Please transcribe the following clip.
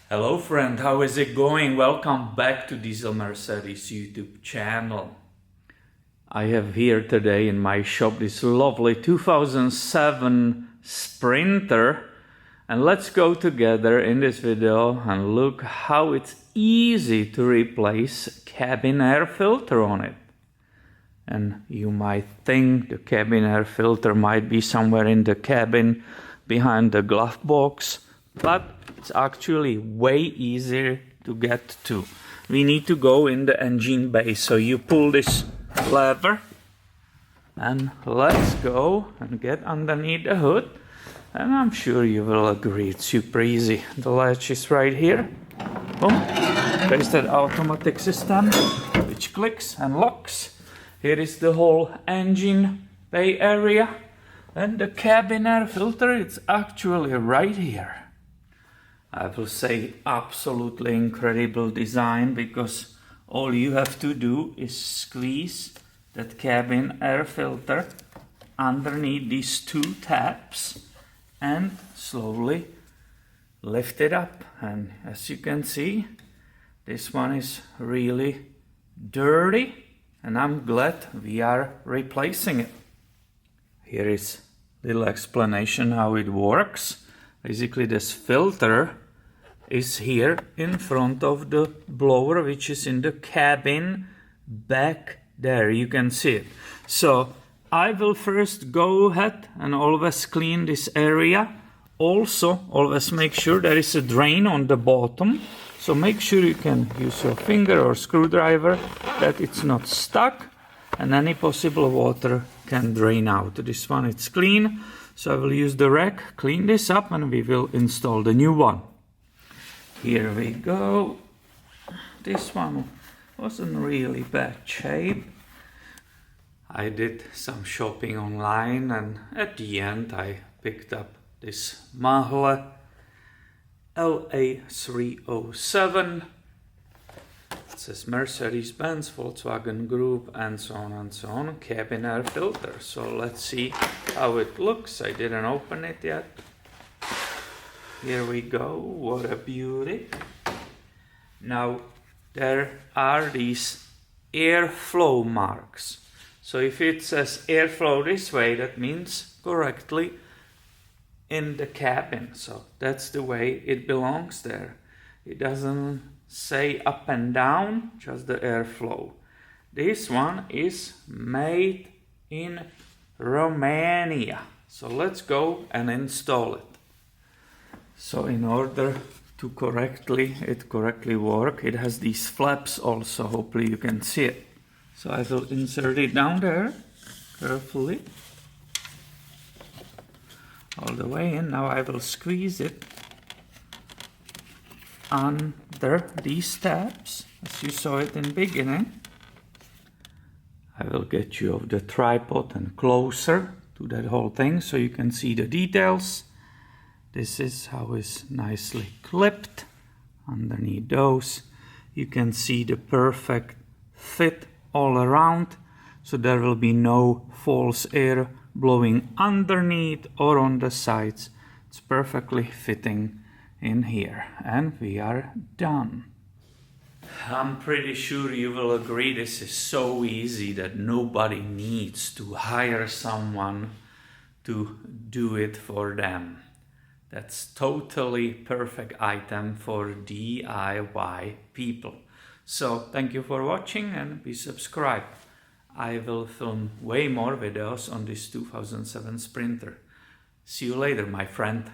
Hello friend, how is it going? Welcome back to Diesel Mercedes YouTube channel. I have here today in my shop this lovely 2007 Sprinter, and let's go together in this video and look how it's easy to replace cabin air filter on it. And you might think the cabin air filter might be somewhere in the cabin behind the glove box, but it's actually way easier to get to. We need to go in the engine bay, so you pull this lever and let's go and get underneath the hood, and I'm sure you will agree it's super easy. The latch is right here. Boom. There's that automatic system which clicks and locks. Here is the whole engine bay area, and the cabin air filter, it's actually right here. I will say absolutely incredible design, because all you have to do is squeeze that cabin air filter underneath these two tabs and slowly lift it up. And as you can see, this one is really dirty, and I'm glad we are replacing it. Here is a little explanation how it works. Basically, this filter is here in front of the blower, which is in the cabin back there. You can see it. So I will first go ahead and always clean this area. Also, always make sure there is a drain on the bottom. So make sure you can use your finger or screwdriver, that it's not stuck, and any possible water can drain out. This one, it's clean. So I will use the rack, clean this up, and we will install the new one. Here we go. This one was in really bad shape. I did some shopping online, and at the end I picked up this Mahle LA307. It says Mercedes-Benz, Volkswagen Group, and so on, cabin air filter. So let's see how it looks. I didn't open it yet. Here we go, what a beauty. Now there are these airflow marks. So if it says airflow this way, that means correctly in the cabin. So that's the way it belongs there. It doesn't say up and down, just the airflow. This one is made in Romania. So let's go and install it. So in order to correctly work, it has these flaps also. Hopefully you can see it. So I will insert it down there carefully all the way in. Now I will squeeze it under these tabs, as you saw it in the beginning. I will get you off the tripod and closer to that whole thing so you can see the details. This is how it's nicely clipped underneath those. You can see the perfect fit all around, so there will be no false air blowing underneath or on the sides. It's perfectly fitting in here, and we are done. I'm pretty sure you will agree this is so easy that nobody needs to hire someone to do it for them. That's totally perfect item for DIY people. So thank you for watching, and be subscribed. I will film way more videos on this 2007 Sprinter. See you later, my friend.